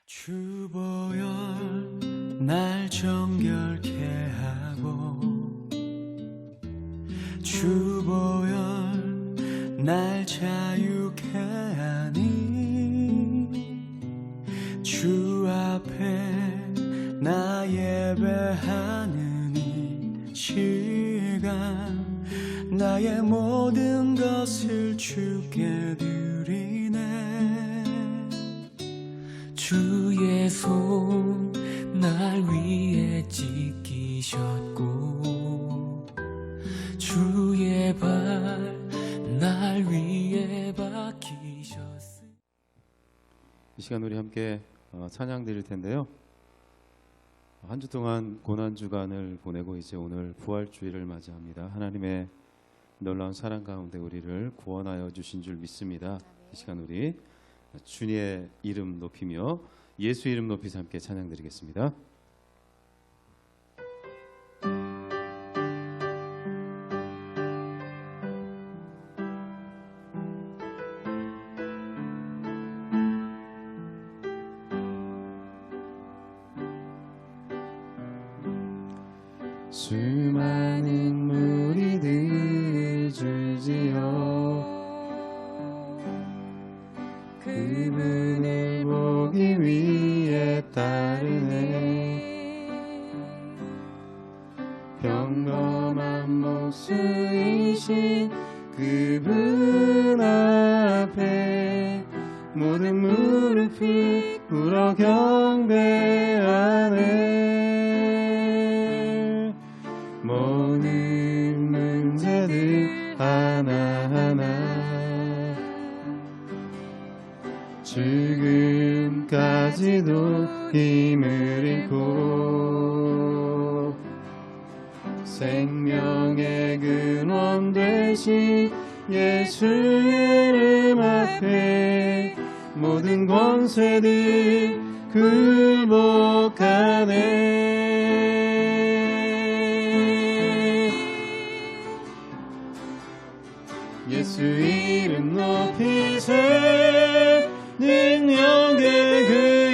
주보혈 날 정결케 하고 주보혈 날 자유케 하니 주 앞에 나 예배하는 이 시간 나의 모든 것을 주께 드리네. 주의 손 날 위에 지키셨고 주의 발 날 위에 박히셨으니. 이 시간 우리 함께 찬양 드릴 텐데요. 한 주 동안 고난 주간을 보내고 이제 오늘 부활주일을 맞이합니다. 하나님의 놀라운 사랑 가운데 우리를 구원하여 주신 줄 믿습니다. 이 시간 우리 주님의 이름 높이며 예수 이름 높이서 함께 찬양 드리겠습니다. 수많은 무리들 주지요 그분을 보기 위해 따르네. 평범한 목수이신 그분 앞에 모든 무릎을 꿇어 경배하네. 모든 문제들 하나하나 지금까지도 힘을 잃고 생명의 근원 되신 예수 이름 앞에 모든 권세들 굴복하네. 예수 이름 높이세. 능력의 그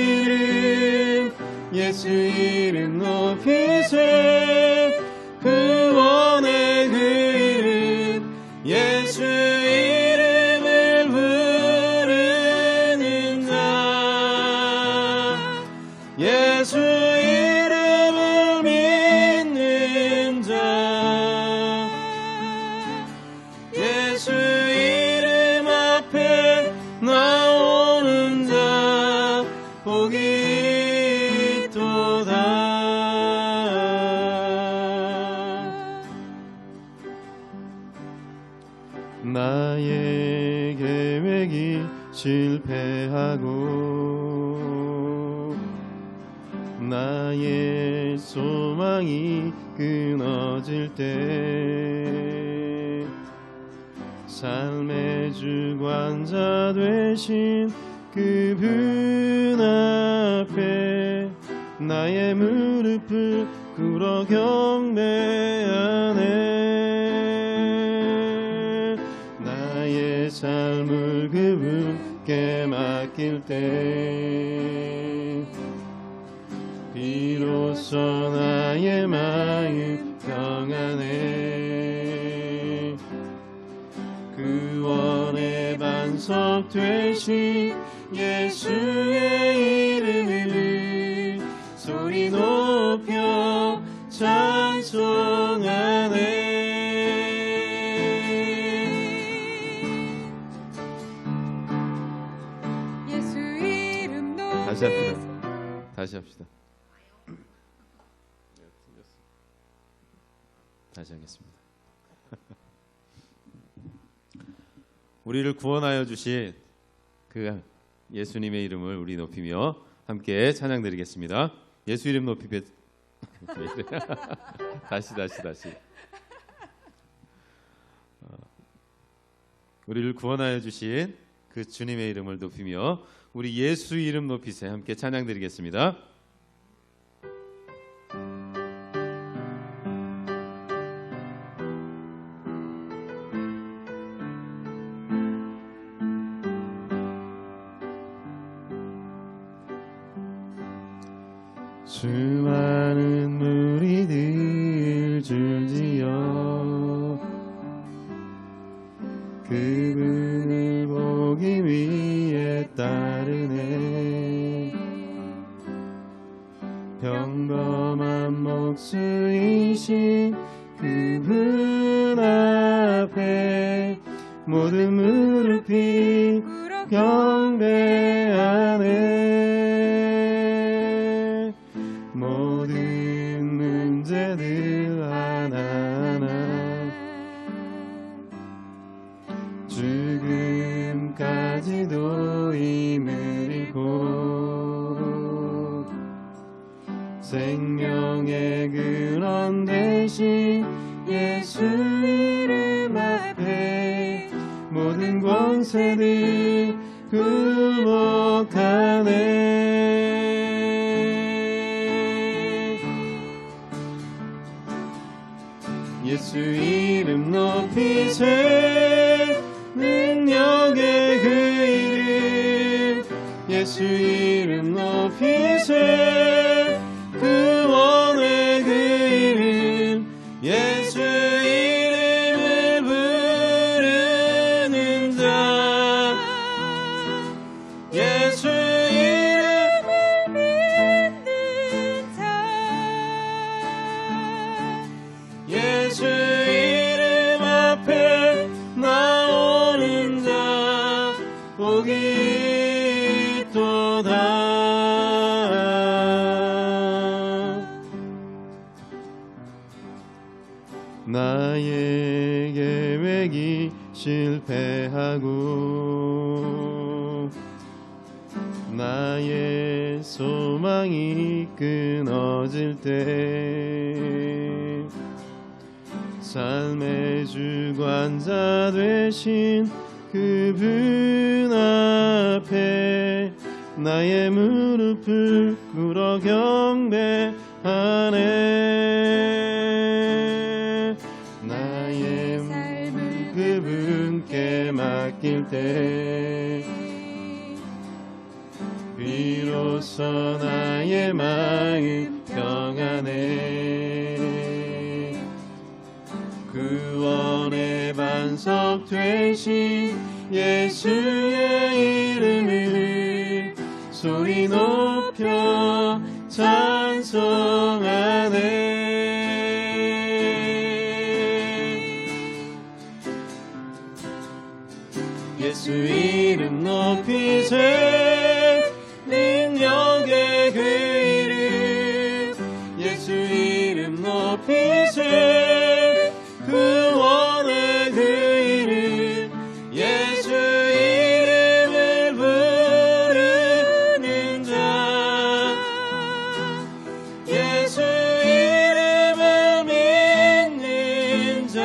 이름 예수 이름 높이세. 구원의 그 이름 예수 이름을 부르는 자 예수 이름을 믿는 자 예수 이름 앞에 나오는 자 복이 있도다. 나의 계획이 실패하고 나의 소망이 끊어질 때 삶의 주관자 되신 그분 앞에 나의 무릎을 꿇어 경배하네. 나의 삶을 그분께 맡길 때 비로소 나의 마음 평안해. 구원의 반석 되신 예수의 이름을 소리 높여 찬송하네. 예수 이름 높이 다시 합시다. 다시 합시다. 다시 하겠습니다. 우리를 구원하여 주신 그 예수님의 이름을 우리 높이며 함께 찬양 드리겠습니다. 예수 이름 높이 다시 우리를 구원하여 주신 그 주님의 이름을 높이며 우리 예수 이름 높이세 함께 찬양 드리겠습니다. 수많은 무리들 줄지어 그분을 보기 위해 따르네. 평범한 목수이신 그분 앞에 모든 무릎이 경배하네. 모든 문제들 하나하나 죽음까지도 힘을 잃고 생명의 근원 되신 예수 이름 앞에 모든 권세들 굴복하네. 예수 이름 높이세 능력의 그 이름 예수 이름 높이세 구원의 그 이름 예수 이름을 부르는 자 예수 이름을 믿는 자 예수 이름 앞에 나오는 자 복이 있도다. 나의 계획이 실패하고 나의 소망이 끊어질 때 삶의 주관자 되신 그분 앞에 나의 무릎을 꿇어 경배하네. 나의 삶을 그분께 맡길 때 비로소 나의 마음 평안해. 구원의 반석 되신 예수의 이름을 소리 높여 찬송하네. 예수 이름 높이세 능력의 그 이름 예수 이름 높이세 구원의 그 이름 예수 이름을 부르는 자 예수 이름을 믿는 자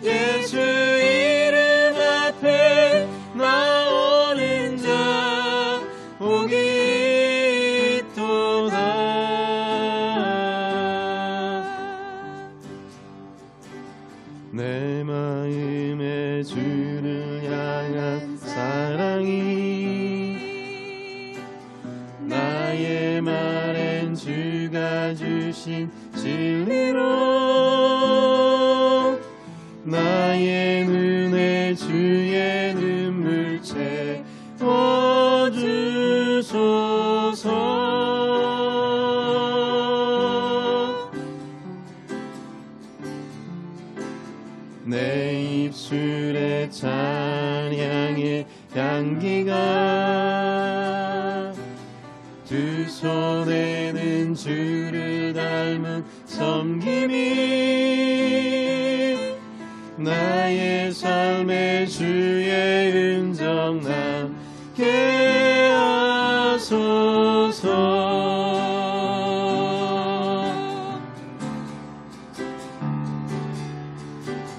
예수 이름 앞에 나오는 자 복이 있도다. 내 마음에 주를 향한 사랑이 나의 말엔 주가 주신 진리로 나의 눈에 주의 눈물 채워주소서. 내 입술에 찬양의 향기가 두 손에는 주를 닮은 섬김이 나의 삶의 주의 흔적 남게 하소서.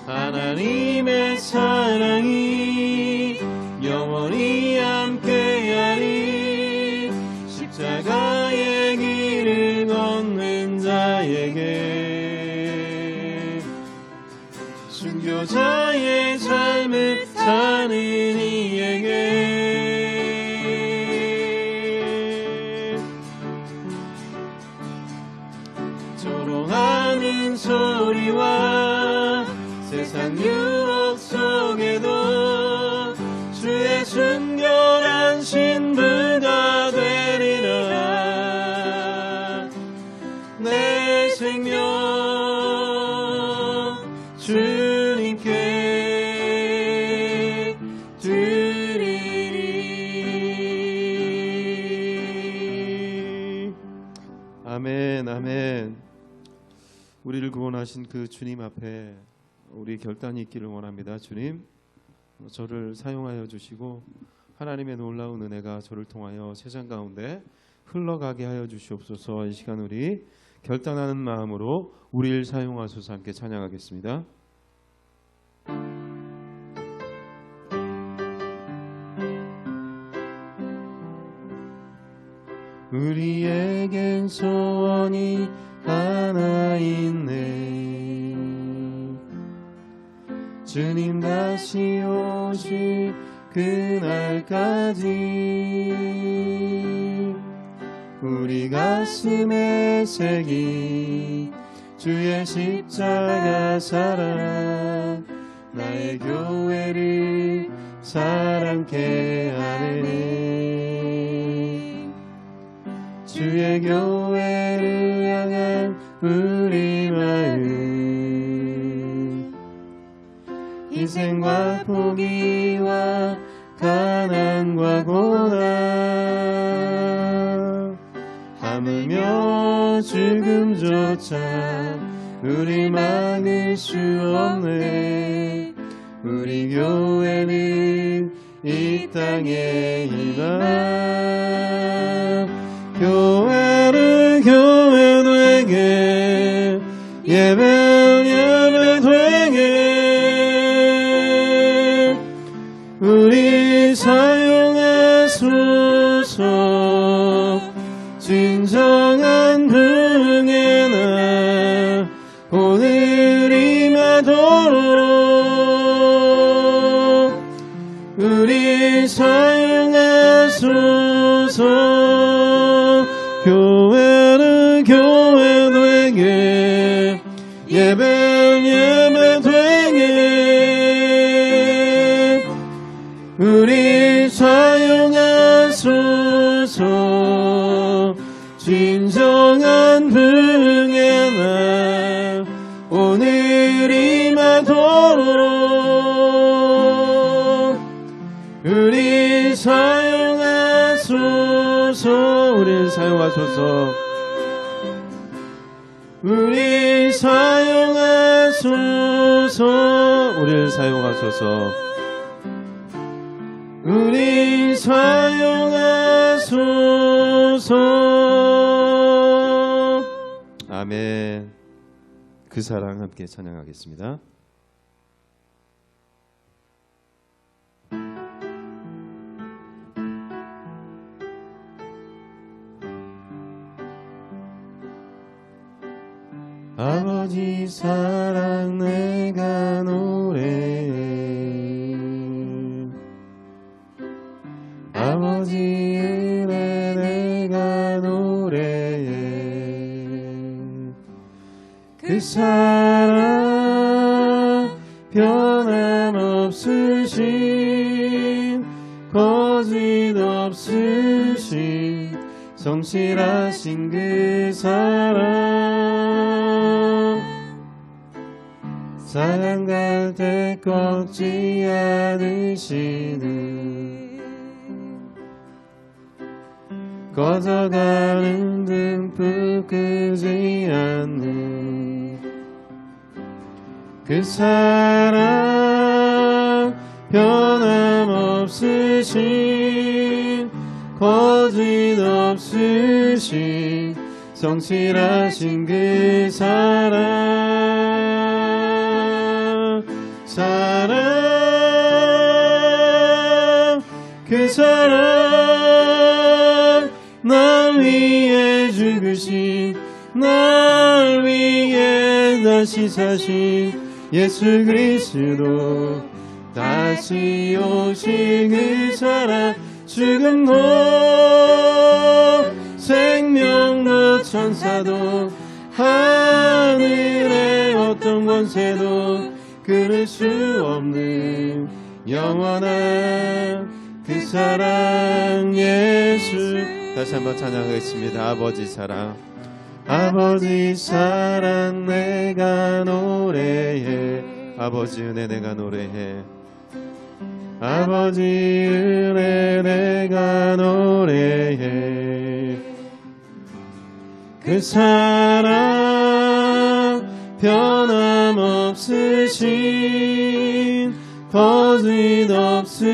하나님의 사랑이 영원히 함께하리. 십자가의 길을 걷는 자에게 순교자의 삶을 사는 이에게 세상 유혹 속에도 주의 순결한 신부가 되리라. 내 생명 주님께 드리리. 아멘, 아멘. 우리를 구원하신 그 주님 앞에 우리 결단이 있기를 원합니다. 주님, 저를 사용하여 주시고 하나님의 놀라운 은혜가 저를 통하여 세상 가운데 흘러가게 하여 주시옵소서. 이 시간 우리 결단하는 마음으로 우리를 사용하소서 함께 찬양하겠습니다. 우리에겐 소원이 하나 있네. 주님 다시 오실 그날까지 우리 가슴에 새긴 주의 십자가 사랑, 나의 교회를 사랑케 하네. 주의 교회를 향한 우리 마음, 희생과 포기와 가난과 고난, 하물며 죽음조차 우리 막을 수 없네. 우리 교회는 이 땅의 희망. 교회를 교회 되게, 예배를 예배 되게 우리 사용하소서. 진정한 부흥의 날 오늘이 마도록 우리 사용하소서. 교회를 교회 되게, 예배를 예배 되게 우리 사용하소서. 진정한 부흥의 날 오늘이 마도록 우리 사용하소서. 우리를 사용하소서. 우리 사용하소서. 우리를 사용하소서. 우리 사용하소서. 아멘. 그 사랑 함께 찬양하겠습니다. 아버지 사랑 내가 노래해, 아버지 은혜 내가 노래해. 그 사랑 변함없으신, 거짓 없으신, 성실하신 그 사랑, 사랑갈 때 꺾지 않으시는, 꺼져가는 등불 끄지 않는 그 사랑, 변함없으신, 거짓 없으신, 성실하신 그 사랑, 사랑, 그 사랑, 날 위해 죽으신, 날 위해 다시 사신 예수 그리스도, 다시 오신 그 사랑, 죽음도 생명도 천사도 하늘의 어떤 권세도 끊을 수 없는 영원한 그 사랑 예수. 다시 한번 찬양하겠습니다. 아버지 사랑, 아버지 사랑 내가 노래해. 아버지 은혜 내가 노래해. 아버지 은혜 내가 노래해. 그 사랑 변함없으신 거짓없으신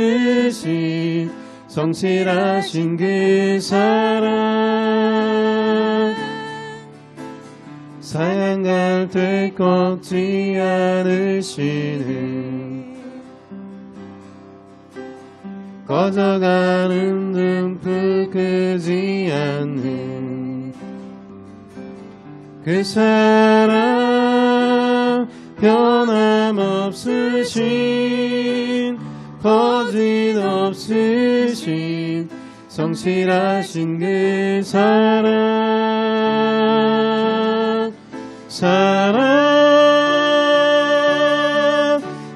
성실하신 그 사랑 사양갈 때 꺾지 않으시는 꺼져가는 등불 끄지 않는 그 사랑 변함없으신 거짓없으신 성실하신 그 사랑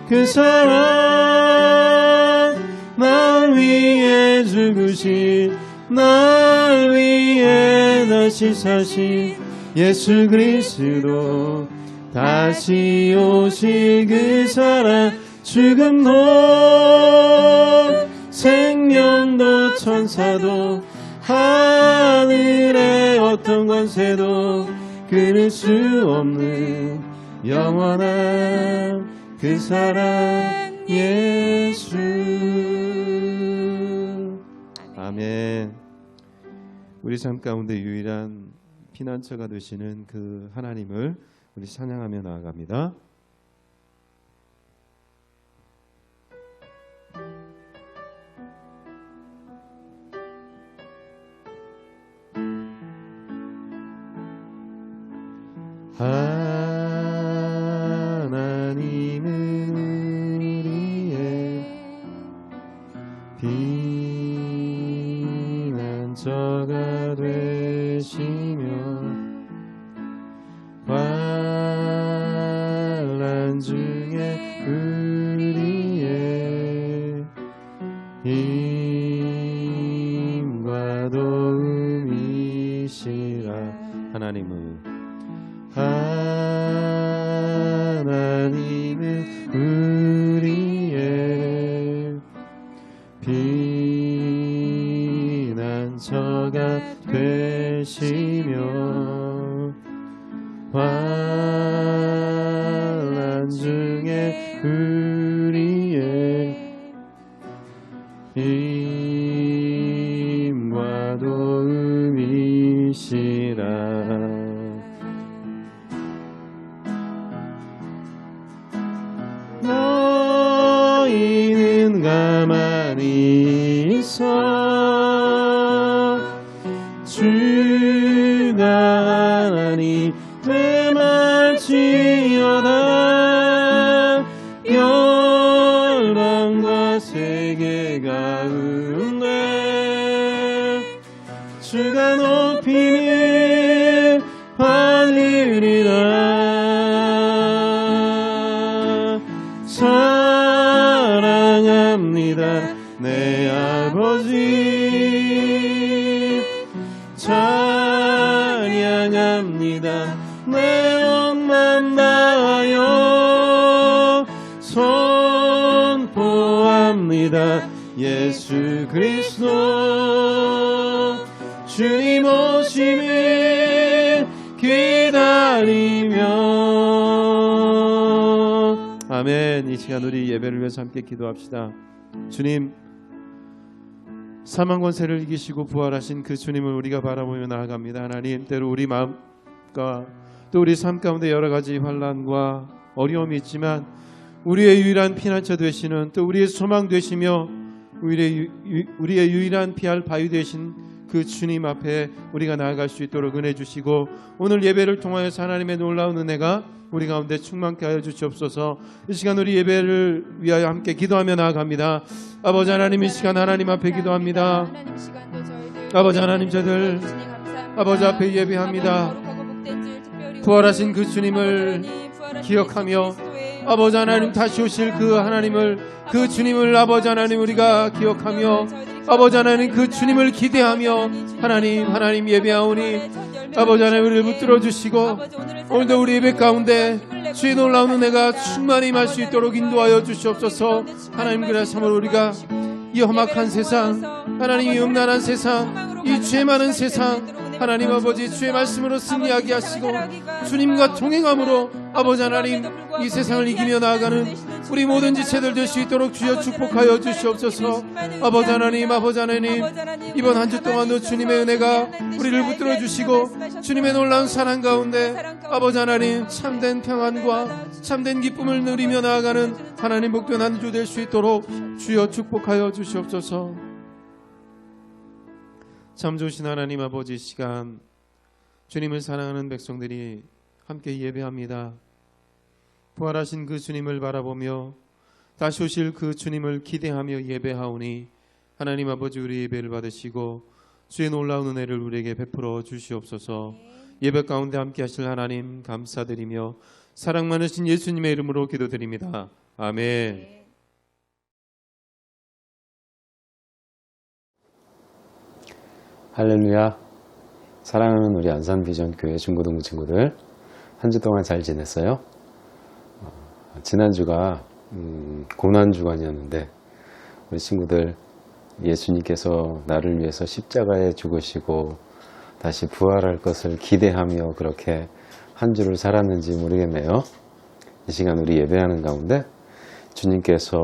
그 사랑 날 위해 죽으신 날 위해 다시 사신 예수 그리스도 다시 오실 그 사랑 죽음도 생명도 천사도 하늘의 어떤 권세도 끊을 수 없는 영원한 그 사랑 예수. 아멘. 우리 삶 가운데 유일한 피난처가 되시는 그 하나님을 우리 찬양하며 나아갑니다. 하나님은 우리의 피난처가 되시며 환난 중에 우리의 힘과 도움이시라. 하나님은 우리의 피난처가 되시며 환난 중에 우리의 힘과 도움이시라. 너희는 가만히 있어 주가 하나님 내 말지어다. 열방과 세계 가운데 주가 높임을 받으리라. 사랑합니다 내 아버지. 찬양합니다 내 온맘 다하여. 선포합니다 예수 그리스도. 주님 오심을 기다리며. 아멘. 이 시간 우리 예배를 위해서 함께 기도합시다. 주님, 사망 권세를 이기시고 부활하신 그 주님을 우리가 바라보며 나아갑니다. 하나님, 때로 우리 마음과 또 우리 삶 가운데 여러 가지 환난과 어려움이 있지만 우리의 유일한 피난처 되시는, 또 우리의 소망 되시며 우리의 유일한 피할 바위 되신 그 주님 앞에 우리가 나아갈 수 있도록 은혜 주시고, 오늘 예배를 통하여서 하나님의 놀라운 은혜가 우리 가운데 충만케 하여 주시옵소서. 이 시간 우리 예배를 위하여 함께 기도하며 나아갑니다. 아버지 하나님, 이 시간 하나님 앞에 기도합니다. 아버지 하나님, 저들 아버지 앞에 예배합니다. 부활하신 그 주님을 기억하며 아버지 하나님 다시 오실 그 하나님을, 그 주님을 아버지 하나님 우리가 기억하며 아버지 하나님 그 주님을 기대하며 하나님 예배하오니 아버지 하나님 우리를 붙들어 주시고 오늘도 우리 예배 가운데 주의 놀라운 은혜가 충만히 임할 수 있도록 인도하여 주시옵소서. 하나님 그래 참으로 우리가 이 험악한 세상, 하나님 이 음란한 세상, 이 죄 많은 세상, 하나님 아버지 주의 말씀으로 승리하게 하시고 주님과 동행함으로 아버지 하나님 이 세상을 이기며 나아가는 우리 모든 지체들 될 수 있도록 주여 축복하여 주시옵소서. 아버지 하나님 이번 한 주 동안도 주님의 은혜가 우리를 붙들어 주시고 주님의 놀라운 사랑 가운데 아버지 하나님 참된 평안과 참된 기쁨을 누리며 나아가는 하나님 복된 한 주 될 수 있도록 주여 축복하여 주시옵소서. 참 좋으신 하나님 아버지, 이 시간 주님을 사랑하는 백성들이 함께 예배합니다. 부활하신 그 주님을 바라보며 다시 오실 그 주님을 기대하며 예배하오니 하나님 아버지 우리 예배를 받으시고 주의 놀라운 은혜를 우리에게 베풀어 주시옵소서. 예배 가운데 함께 하실 하나님 감사드리며 사랑 많으신 예수님의 이름으로 기도드립니다. 아멘. 할렐루야. 사랑하는 우리 안산비전교회 중고등부 친구들, 한 주 동안 잘 지냈어요? 지난주가 고난주간이었는데 우리 친구들 예수님께서 나를 위해서 십자가에 죽으시고 다시 부활할 것을 기대하며 그렇게 한 주를 살았는지 모르겠네요. 이 시간 우리 예배하는 가운데 주님께서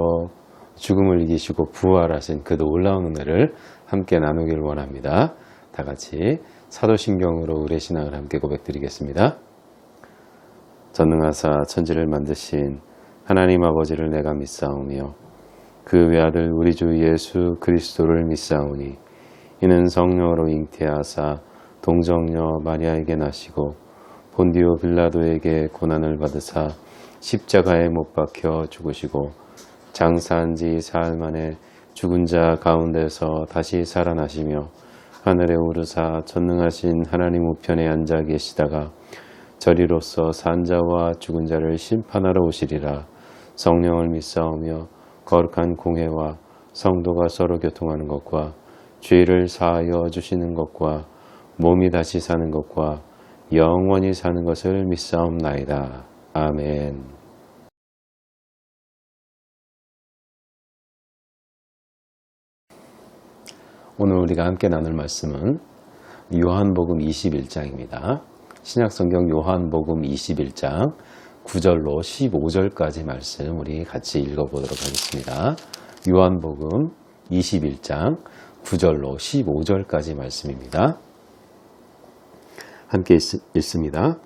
죽음을 이기시고 부활하신 그 놀라운 은혜를 함께 나누길 원합니다. 다 같이 사도신경으로 의례신앙을 함께 고백드리겠습니다. 전능하사 천지를 만드신 하나님 아버지를 내가 믿사오며 그 외아들 우리 주 예수 그리스도를 믿사오니 이는 성령으로 잉태하사 동정녀 마리아에게 나시고 본디오 빌라도에게 고난을 받으사 십자가에 못 박혀 죽으시고 장사한 지 사흘 만에 죽은 자 가운데서 다시 살아나시며 하늘에 오르사 전능하신 하나님 우편에 앉아 계시다가 저리로서 산 자와 죽은 자를 심판하러 오시리라. 성령을 믿사오며 거룩한 공회와 성도가 서로 교통하는 것과 죄를 사하여 주시는 것과 몸이 다시 사는 것과 영원히 사는 것을 믿사옵나이다. 아멘. 오늘 우리가 함께 나눌 말씀은 요한복음 21장입니다. 신약성경 요한복음 21장 9절로 15절까지 말씀 우리 같이 읽어보도록 하겠습니다. 요한복음 21장 9절로 15절까지 말씀입니다. 함께 읽습니다.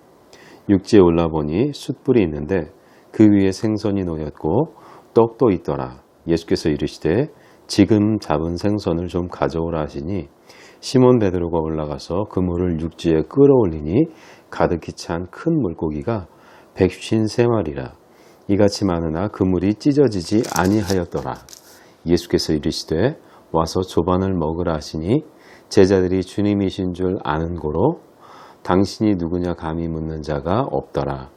육지에 올라보니 숯불이 있는데 그 위에 생선이 놓였고 떡도 있더라. 예수께서 이르시되 지금 잡은 생선을 좀 가져오라 하시니 시몬 베드로가 올라가서 그물을 육지에 끌어올리니 가득히 찬 큰 물고기가 153마리라. 이같이 많으나 그물이 찢어지지 아니하였더라. 예수께서 이르시되 와서 조반을 먹으라 하시니 제자들이 주님이신 줄 아는 고로 당신이 누구냐 감히 묻는 자가 없더라.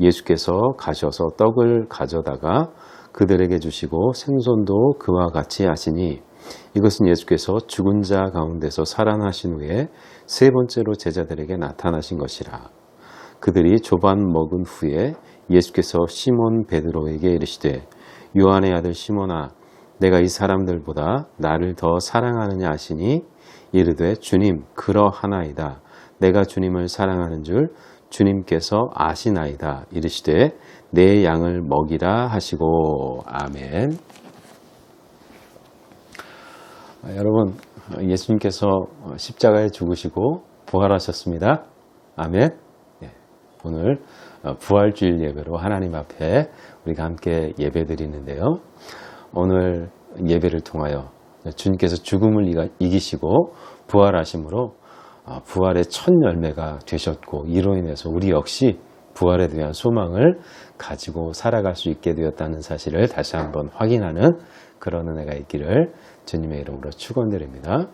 예수께서 가셔서 떡을 가져다가 그들에게 주시고 생선도 그와 같이 하시니 이것은 예수께서 죽은 자 가운데서 살아나신 후에 세 번째로 제자들에게 나타나신 것이라. 그들이 조반 먹은 후에 예수께서 시몬 베드로에게 이르시되 요한의 아들 시몬아 내가 이 사람들보다 나를 더 사랑하느냐 하시니 이르되 주님 그러하나이다. 내가 주님을 사랑하는 줄 주님께서 아시나이다. 이르시되 내 양을 먹이라 하시고. 아멘. 여러분, 예수님께서 십자가에 죽으시고 부활하셨습니다. 아멘. 네, 오늘 부활주일 예배로 하나님 앞에 우리가 함께 예배드리는데요. 오늘 예배를 통하여 주님께서 죽음을 이기시고 부활하심으로 부활의 첫 열매가 되셨고 이로 인해서 우리 역시 부활에 대한 소망을 가지고 살아갈 수 있게 되었다는 사실을 다시 한번 확인하는 그런 은혜가 있기를 주님의 이름으로 축원드립니다.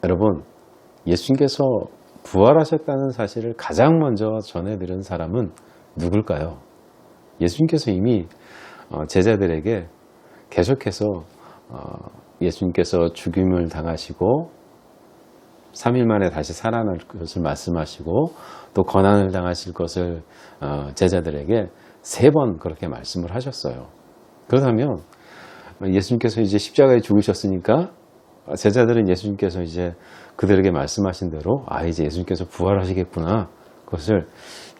여러분, 예수님께서 부활하셨다는 사실을 가장 먼저 전해드린 사람은 누굴까요? 예수님께서 이미 제자들에게 계속해서 예수님께서 죽임을 당하시고 3일 만에 다시 살아날 것을 말씀하시고 또 고난을 당하실 것을 제자들에게 3번 그렇게 말씀을 하셨어요. 그렇다면 예수님께서 이제 십자가에 죽으셨으니까 제자들은 예수님께서 이제 그들에게 말씀하신 대로 이제 예수님께서 부활하시겠구나, 그것을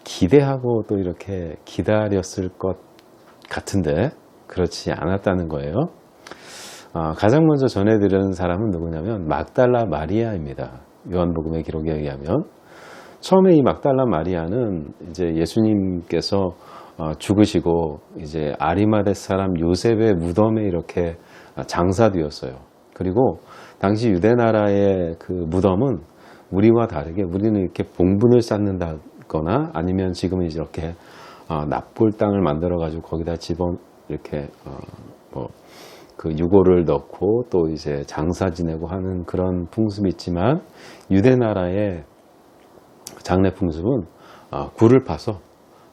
기대하고 또 이렇게 기다렸을 것 같은데 그렇지 않았다는 거예요. 가장 먼저 전해드리는 사람은 누구냐면 막달라 마리아입니다. 요한복음의 기록에 의하면 처음에 이 막달라 마리아는 이제 예수님께서 죽으시고 이제 아리마대 사람 요셉의 무덤에 이렇게 장사되었어요. 그리고 당시 유대 나라의 그 무덤은 우리와 다르게 우리는 이렇게 봉분을 쌓는다거나 아니면 지금은 이렇게 납골 땅을 만들어 가지고 거기다 이렇게 그 유골을 넣고 또 이제 장사 지내고 하는 그런 풍습이 있지만 유대 나라의 장례 풍습은 굴을 파서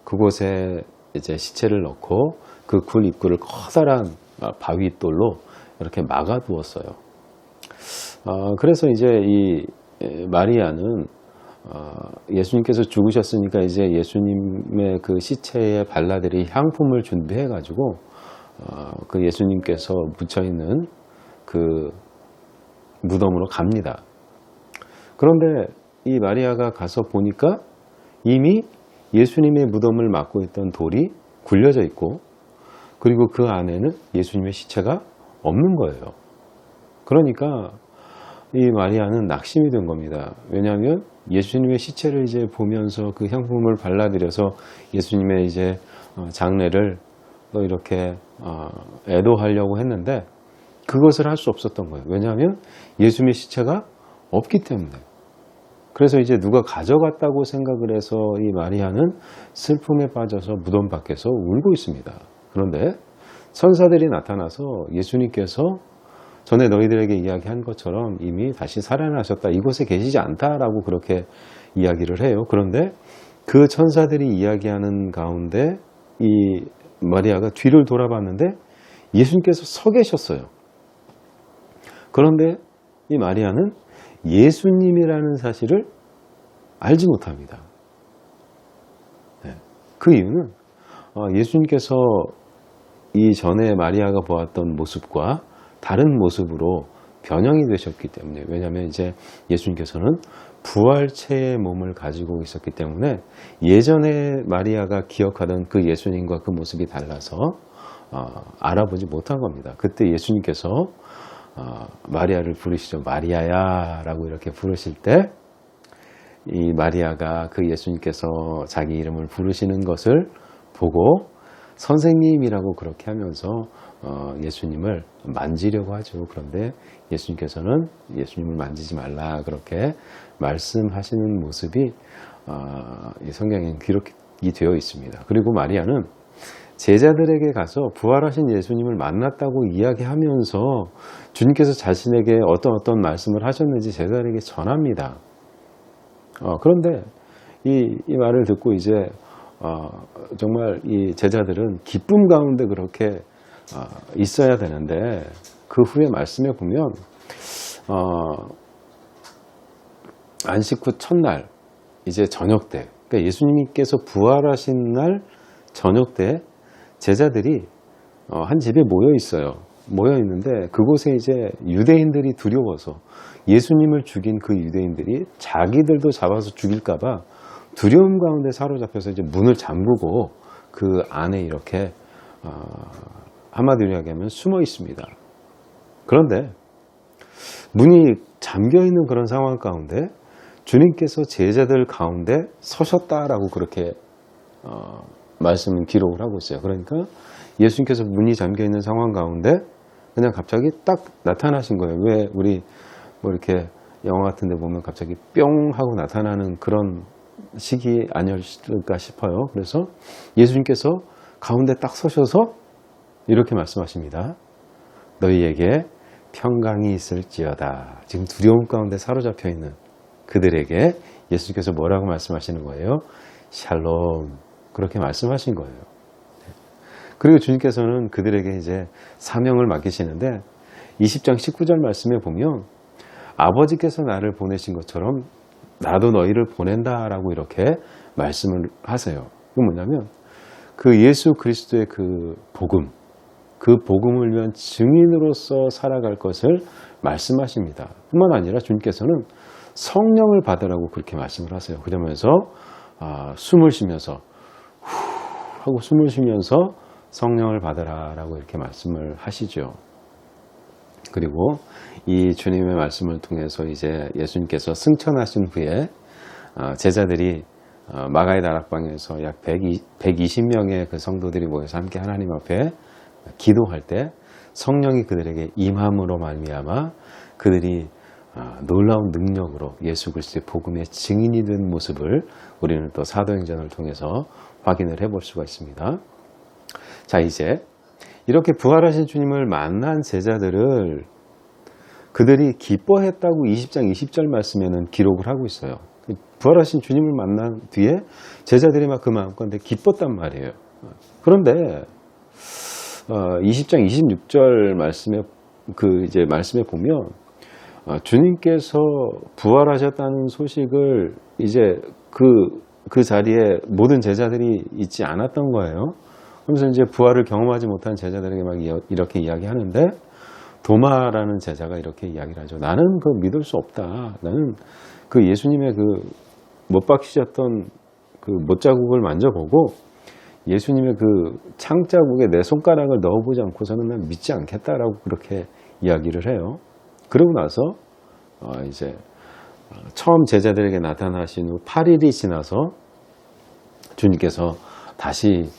그곳에 이제 시체를 넣고 그 굴 입구를 커다란 바위돌로 이렇게 막아두었어요. 그래서 이제 이 마리아는 예수님께서 죽으셨으니까 이제 예수님의 그 시체에 발라드릴 향품을 준비해 가지고 그 예수님께서 묻혀있는 그 무덤으로 갑니다. 그런데 이 마리아가 가서 보니까 이미 예수님의 무덤을 막고 있던 돌이 굴려져 있고 그리고 그 안에는 예수님의 시체가 없는 거예요. 그러니까 이 마리아는 낙심이 된 겁니다. 왜냐하면 예수님의 시체를 이제 보면서 그 향품을 발라드려서 예수님의 이제 장례를 또 이렇게 애도하려고 했는데 그것을 할 수 없었던 거예요. 왜냐하면 예수님의 시체가 없기 때문에. 그래서 이제 누가 가져갔다고 생각을 해서 이 마리아는 슬픔에 빠져서 무덤 밖에서 울고 있습니다. 그런데 천사들이 나타나서 예수님께서 전에 너희들에게 이야기한 것처럼 이미 다시 살아나셨다, 이곳에 계시지 않다라고 그렇게 이야기를 해요. 그런데 그 천사들이 이야기하는 가운데 이 마리아가 뒤를 돌아봤는데 예수님께서 서 계셨어요. 그런데 이 마리아는 예수님이라는 사실을 알지 못합니다. 그 이유는 예수님께서 이전에 마리아가 보았던 모습과 다른 모습으로 변형이 되셨기 때문에, 왜냐하면 이제 예수님께서는 부활체의 몸을 가지고 있었기 때문에 예전에 마리아가 기억하던 그 예수님과 그 모습이 달라서 알아보지 못한 겁니다. 그때 예수님께서 마리아를 부르시죠. 마리아야 라고 이렇게 부르실 때 이 마리아가 그 예수님께서 자기 이름을 부르시는 것을 보고 선생님이라고 그렇게 하면서 예수님을 만지려고 하죠. 그런데 예수님께서는 예수님을 만지지 말라 그렇게 말씀하시는 모습이 이 성경에 기록이 되어 있습니다. 그리고 마리아는 제자들에게 가서 부활하신 예수님을 만났다고 이야기하면서 주님께서 자신에게 어떤 말씀을 하셨는지 제자들에게 전합니다. 그런데 이 말을 듣고 이제 정말 이 제자들은 기쁨 가운데 그렇게 있어야 되는데 그 후에 말씀에 보면 안식 후 첫날 이제 저녁 때, 그러니까 예수님께서 부활하신 날 저녁 때 제자들이 한 집에 모여 있어요. 모여 있는데 그곳에 이제 유대인들이 두려워서 예수님을 죽인 그 유대인들이 자기들도 잡아서 죽일까봐 두려움 가운데 사로잡혀서 이제 문을 잠그고 그 안에 이렇게 한마디로 이야기하면 숨어 있습니다. 그런데 문이 잠겨 있는 그런 상황 가운데 주님께서 제자들 가운데 서셨다라고 그렇게 말씀 기록을 하고 있어요. 그러니까 예수님께서 문이 잠겨 있는 상황 가운데 그냥 갑자기 딱 나타나신 거예요. 왜 우리 뭐 이렇게 영화 같은 데 보면 갑자기 뿅 하고 나타나는 그런 시기 아니었을까 싶어요. 그래서 예수님께서 가운데 딱 서셔서 이렇게 말씀하십니다. 너희에게 평강이 있을지어다. 지금 두려움 가운데 사로잡혀 있는 그들에게 예수님께서 뭐라고 말씀하시는 거예요? 샬롬. 그렇게 말씀하신 거예요. 그리고 주님께서는 그들에게 이제 사명을 맡기시는데 20장 19절 말씀에 보면 아버지께서 나를 보내신 것처럼 나도 너희를 보낸다라고 이렇게 말씀을 하세요. 그건 뭐냐면 그 예수 그리스도의 그 복음, 그 복음을 위한 증인으로서 살아갈 것을 말씀하십니다. 뿐만 아니라 주님께서는 성령을 받으라고 그렇게 말씀을 하세요. 그러면서 숨을 쉬면서 후 하고 숨을 쉬면서 성령을 받으라라고 이렇게 말씀을 하시죠. 그리고 이 주님의 말씀을 통해서 이제 예수님께서 승천하신 후에 제자들이 마가의 다락방에서 약 120명의 그 성도들이 모여서 함께 하나님 앞에 기도할 때 성령이 그들에게 임함으로 말미암아 그들이 놀라운 능력으로 예수 그리스도의 복음의 증인이 된 모습을 우리는 또 사도행전을 통해서 확인을 해볼 수가 있습니다. 자, 이제 이렇게 부활하신 주님을 만난 제자들을 그들이 기뻐했다고 20장 20절 말씀에는 기록을 하고 있어요. 부활하신 주님을 만난 뒤에 제자들이 막 그 마음껏 기뻤단 말이에요. 그런데 20장 26절 말씀에 보면 주님께서 부활하셨다는 소식을 이제 그 자리에 모든 제자들이 있지 않았던 거예요. 그러면서 이제 부활을 경험하지 못한 제자들에게 막 이렇게 이야기하는데 도마라는 제자가 이렇게 이야기를 하죠. 나는 그거 믿을 수 없다. 나는 그 예수님의 그 못 박히셨던 그 못자국을 만져보고 예수님의 그 창자국에 내 손가락을 넣어보지 않고서는 난 믿지 않겠다라고 그렇게 이야기를 해요. 그러고 나서 이제 처음 제자들에게 나타나신 후 8일이 지나서 주님께서 다시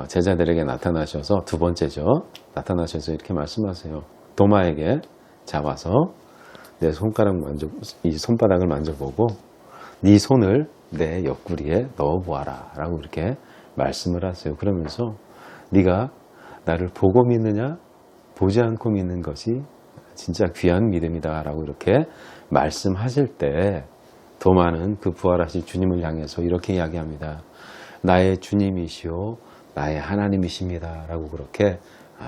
제자들에게 나타나셔서 두 번째죠. 나타나셔서 이렇게 말씀하세요. 도마에게 잡아서 내 이 손바닥을 만져보고 네 손을 내 옆구리에 넣어보아라 라고 이렇게 말씀을 하세요. 그러면서 네가 나를 보고 믿느냐 보지 않고 믿는 것이 진짜 귀한 믿음이다 라고 이렇게 말씀하실 때 도마는 그 부활하실 주님을 향해서 이렇게 이야기합니다. 나의 주님이시오 나의 하나님이십니다 라고 그렇게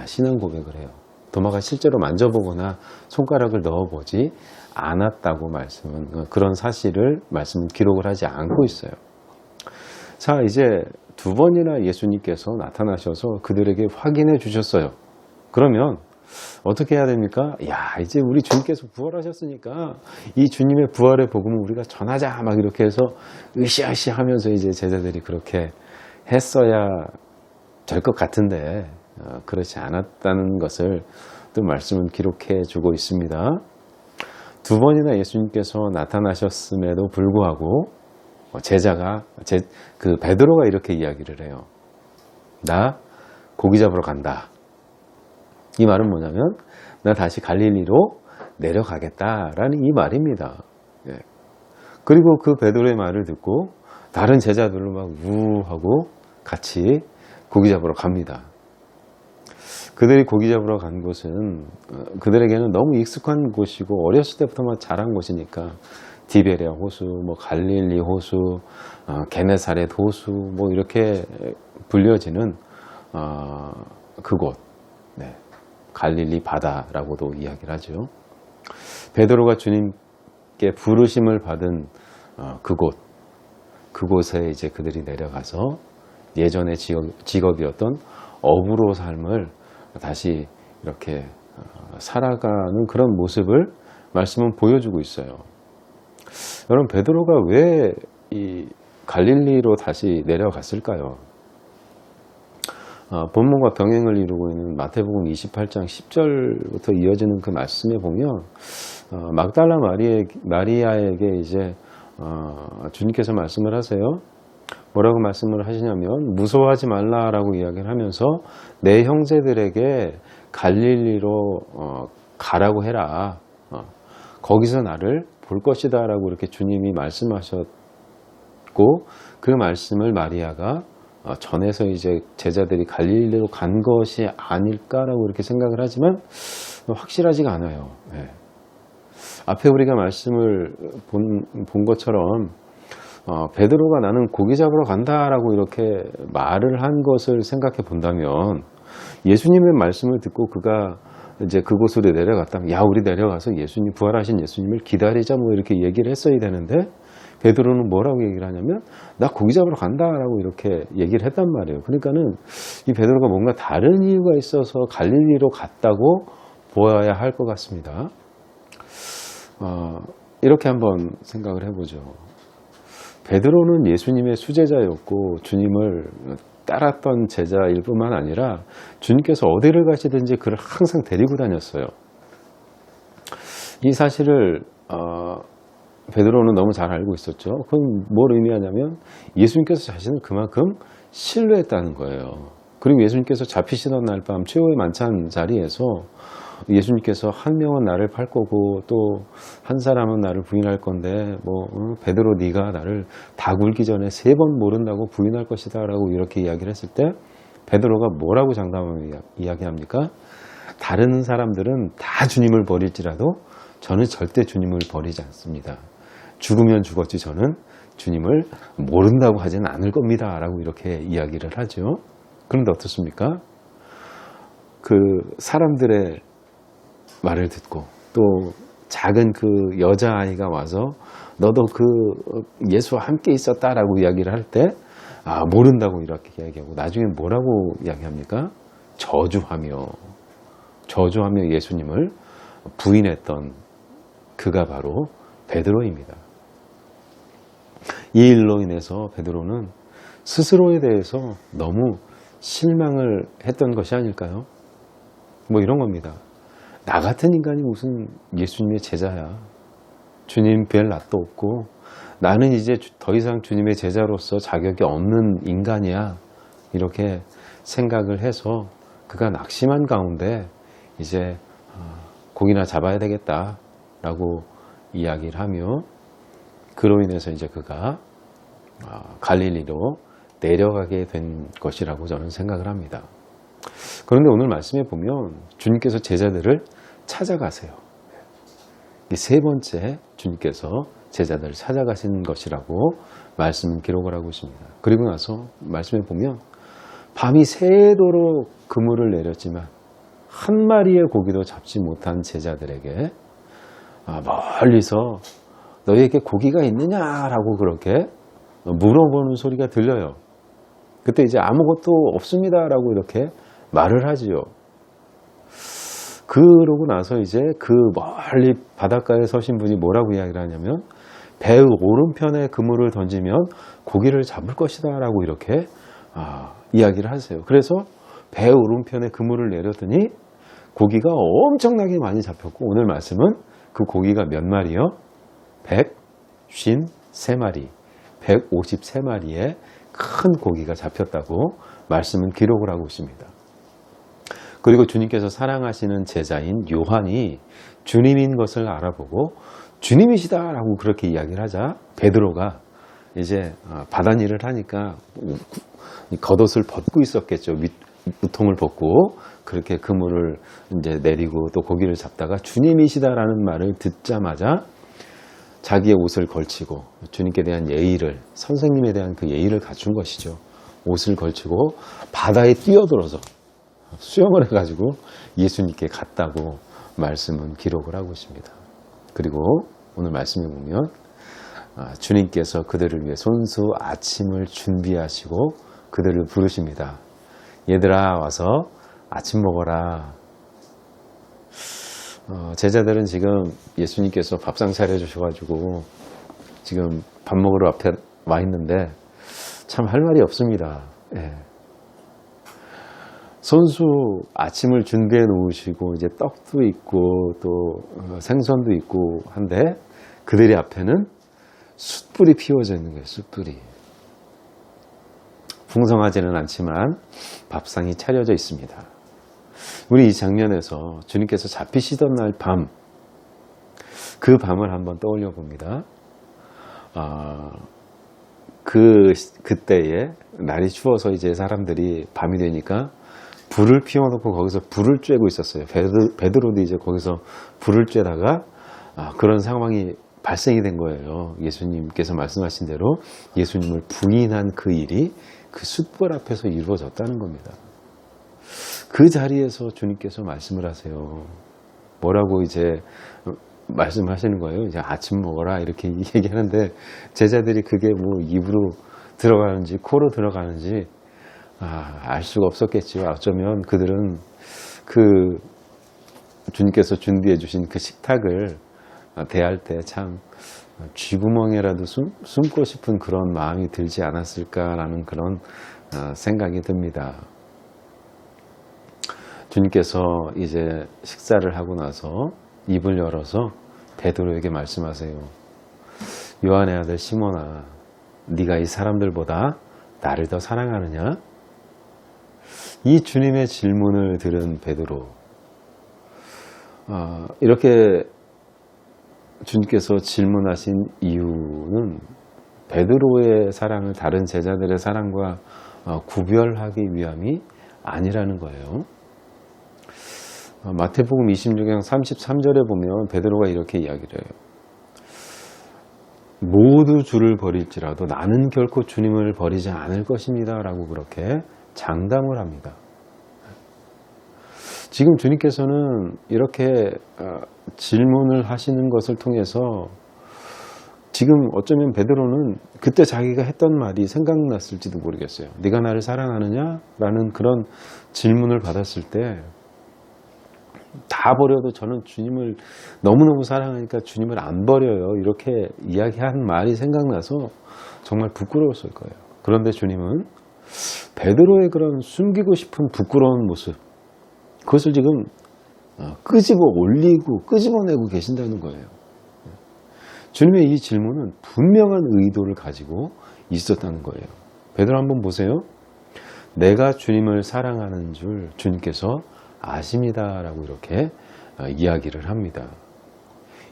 신앙 고백을 해요. 도마가 실제로 만져보거나 손가락을 넣어보지 않았다고 그런 말씀은 기록을 하지 않고 있어요. 자, 이제 두 번이나 예수님께서 나타나셔서 그들에게 확인해 주셨어요. 그러면 어떻게 해야 됩니까? 이제 우리 주님께서 부활하셨으니까 이 주님의 부활의 복음을 우리가 전하자 막 이렇게 해서 으쌰으쌰 하면서 이제 제자들이 그렇게 했어야 될 것 같은데 그렇지 않았다는 것을 또 말씀은 기록해 주고 있습니다. 두 번이나 예수님께서 나타나셨음에도 불구하고 그 베드로가 이렇게 이야기를 해요. 나 고기 잡으러 간다. 이 말은 뭐냐면 나 다시 갈릴리로 내려가겠다라는 이 말입니다. 그리고 그 베드로의 말을 듣고 다른 제자들로 막 우하고 같이 고기 잡으러 갑니다. 그들이 고기 잡으러 간 곳은 그들에게는 너무 익숙한 곳이고 어렸을 때부터 자란 곳이니까 디베레아 호수, 갈릴리 호수, 게네사렛 호수 이렇게 불려지는 그곳, 갈릴리 바다라고도 이야기를 하죠. 베드로가 주님께 부르심을 받은 그곳에 이제 그들이 내려가서 예전의 직업이었던 어부로 삶을 다시 이렇게 살아가는 그런 모습을 말씀은 보여주고 있어요. 여러분, 베드로가 왜 이 갈릴리로 다시 내려갔을까요? 본문과 병행을 이루고 있는 마태복음 28장 10절부터 이어지는 그 말씀에 보면 막달라 마리아에게 이제 주님께서 말씀을 하세요. 뭐라고 말씀을 하시냐면 무서워하지 말라라고 이야기를 하면서 내 형제들에게 갈릴리로 가라고 해라. 거기서 나를 볼 것이다 라고 이렇게 주님이 말씀하셨고 그 말씀을 마리아가 전해서 이제 제자들이 갈릴리로 간 것이 아닐까라고 이렇게 생각을 하지만 확실하지가 않아요. 앞에 우리가 말씀을 본 것처럼 베드로가 나는 고기 잡으러 간다라고 이렇게 말을 한 것을 생각해 본다면 예수님의 말씀을 듣고 그가 이제 그곳으로 내려갔다면 야 우리 내려가서 예수님 부활하신 예수님을 기다리자 뭐 이렇게 얘기를 했어야 되는데 베드로는 뭐라고 얘기를 하냐면 나 고기 잡으러 간다라고 이렇게 얘기를 했단 말이에요. 그러니까는 이 베드로가 뭔가 다른 이유가 있어서 갈릴리로 갔다고 보아야 할 것 같습니다. 이렇게 한번 생각을 해보죠. 베드로는 예수님의 수제자였고 주님을 따랐던 제자일 뿐만 아니라 주님께서 어디를 가시든지 그를 항상 데리고 다녔어요. 이 사실을 베드로는 너무 잘 알고 있었죠. 그건 뭘 의미하냐면 예수님께서 자신을 그만큼 신뢰했다는 거예요. 그리고 예수님께서 잡히시던 날 밤 최후의 만찬 자리에서 예수님께서 한 명은 나를 팔 거고 또 한 사람은 나를 부인할 건데 베드로 네가 나를 다 굴기 전에 3번 모른다고 부인할 것이다 라고 이렇게 이야기를 했을 때 베드로가 뭐라고 장담하며 이야기합니까? 다른 사람들은 다 주님을 버릴지라도 저는 절대 주님을 버리지 않습니다. 죽으면 죽었지 저는 주님을 모른다고 하지는 않을 겁니다 라고 이렇게 이야기를 하죠. 그런데 어떻습니까? 그 사람들의 말을 듣고 또 작은 그 여자아이가 와서 너도 그 예수와 함께 있었다라고 이야기를 할 때 모른다고 이렇게 이야기하고 나중에 뭐라고 이야기합니까? 저주하며 예수님을 부인했던 그가 바로 베드로입니다. 이 일로 인해서 베드로는 스스로에 대해서 너무 실망을 했던 것이 아닐까요? 뭐 이런 겁니다. 나 같은 인간이 무슨 예수님의 제자야. 주님 뵐 낯도 없고 나는 이제 더 이상 주님의 제자로서 자격이 없는 인간이야. 이렇게 생각을 해서 그가 낙심한 가운데 이제 고기나 잡아야 되겠다라고 이야기를 하며 그로 인해서 이제 그가 갈릴리로 내려가게 된 것이라고 저는 생각을 합니다. 그런데 오늘 말씀에 보면 주님께서 제자들을 찾아가세요. 이 3번째 주님께서 제자들을 찾아가신 것이라고 말씀은 기록을 하고 있습니다. 그리고 나서 말씀에 보면 밤이 새도록 그물을 내렸지만 한 마리의 고기도 잡지 못한 제자들에게 멀리서 너희에게 고기가 있느냐라고 그렇게 물어보는 소리가 들려요. 그때 이제 아무것도 없습니다라고 이렇게 말을 하지요. 그러고 나서 이제 그 멀리 바닷가에 서신 분이 뭐라고 이야기를 하냐면 배 오른편에 그물을 던지면 고기를 잡을 것이다 라고 이렇게 이야기를 하세요. 그래서 배 오른편에 그물을 내렸더니 고기가 엄청나게 많이 잡혔고 오늘 말씀은 그 고기가 몇 마리요? 153마리 153마리의 큰 고기가 잡혔다고 말씀은 기록을 하고 있습니다. 그리고 주님께서 사랑하시는 제자인 요한이 주님인 것을 알아보고 주님이시다라고 그렇게 이야기를 하자 베드로가 이제 바다일을 하니까 겉옷을 벗고 있었겠죠. 우통을 벗고 그렇게 그물을 이제 내리고 또 고기를 잡다가 주님이시다라는 말을 듣자마자 자기의 옷을 걸치고 주님께 대한 예의를 선생님에 대한 그 예의를 갖춘 것이죠. 옷을 걸치고 바다에 뛰어들어서 수영을 해가지고 예수님께 갔다고 말씀은 기록을 하고 있습니다. 그리고 오늘 말씀에 보면 주님께서 그들을 위해 손수 아침을 준비하시고 그들을 부르십니다. 얘들아 와서 아침 먹어라. 제자들은 지금 예수님께서 밥상 차려주셔가지고 지금 밥 먹으러 앞에 와 있는데 참 할 말이 없습니다. 예. 손수 아침을 준비해 놓으시고 이제 떡도 있고 또 생선도 있고 한데 그들의 앞에는 숯불이 피워져 있는 거예요. 숯불이. 풍성하지는 않지만 밥상이 차려져 있습니다. 우리 이 장면에서 주님께서 잡히시던 날 밤, 그 밤을 한번 떠올려 봅니다. 그때에 날이 추워서 이제 사람들이 밤이 되니까 불을 피워놓고 거기서 불을 쬐고 있었어요. 베드로도 이제 거기서 불을 쬐다가 그런 상황이 발생이 된 거예요. 예수님께서 말씀하신 대로 예수님을 부인한 그 일이 그 숯불 앞에서 이루어졌다는 겁니다. 그 자리에서 주님께서 말씀을 하세요. 뭐라고 이제 말씀하시는 거예요. 이제 아침 먹어라 이렇게 얘기하는데 제자들이 그게 뭐 입으로 들어가는지 코로 들어가는지 알 수가 없었겠지요. 어쩌면 그들은 그 주님께서 준비해 주신 그 식탁을 대할 때 참 쥐구멍에라도 숨고 싶은 그런 마음이 들지 않았을까라는 그런 생각이 듭니다. 주님께서 이제 식사를 하고 나서 입을 열어서 베드로에게 말씀하세요. 요한의 아들 시몬아, 네가 이 사람들보다 나를 더 사랑하느냐? 이 주님의 질문을 들은 베드로, 이렇게 주님께서 질문하신 이유는 베드로의 사랑을 다른 제자들의 사랑과 구별하기 위함이 아니라는 거예요. 마태복음 26장 33절에 보면 베드로가 이렇게 이야기를 해요. 모두 주를 버릴지라도 나는 결코 주님을 버리지 않을 것입니다 라고 그렇게 장담을 합니다. 지금 주님께서는 이렇게 질문을 하시는 것을 통해서 지금 어쩌면 베드로는 그때 자기가 했던 말이 생각났을지도 모르겠어요. 네가 나를 사랑하느냐? 라는 그런 질문을 받았을 때 다 버려도 저는 주님을 너무너무 사랑하니까 주님을 안 버려요. 이렇게 이야기한 말이 생각나서 정말 부끄러웠을 거예요. 그런데 주님은 베드로의 그런 숨기고 싶은 부끄러운 모습, 그것을 지금 끄집어 올리고 끄집어내고 계신다는 거예요. 주님의 이 질문은 분명한 의도를 가지고 있었다는 거예요. 베드로 한번 보세요. 내가 주님을 사랑하는 줄 주님께서 아십니다 라고 이렇게 이야기를 합니다.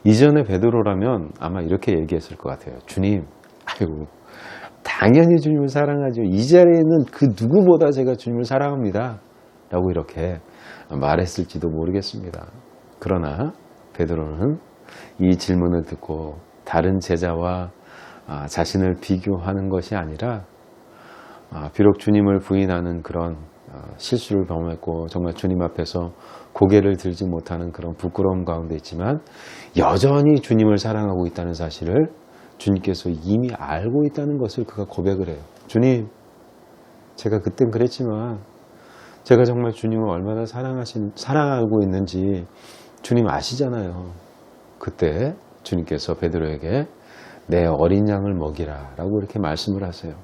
이전에 베드로라면 아마 이렇게 얘기했을 것 같아요. 주님, 아이고 당연히 주님을 사랑하죠. 이 자리에는 그 누구보다 제가 주님을 사랑합니다 라고 이렇게 말했을지도 모르겠습니다. 그러나 베드로는 이 질문을 듣고 다른 제자와 자신을 비교하는 것이 아니라 비록 주님을 부인하는 그런 실수를 범했고 정말 주님 앞에서 고개를 들지 못하는 그런 부끄러움 가운데 있지만 여전히 주님을 사랑하고 있다는 사실을 주님께서 이미 알고 있다는 것을 그가 고백을 해요. 주님, 제가 그땐 그랬지만 제가 정말 주님을 얼마나 사랑하고 있는지 주님 아시잖아요. 그때 주님께서 베드로에게 내 어린 양을 먹이라 라고 이렇게 말씀을 하세요.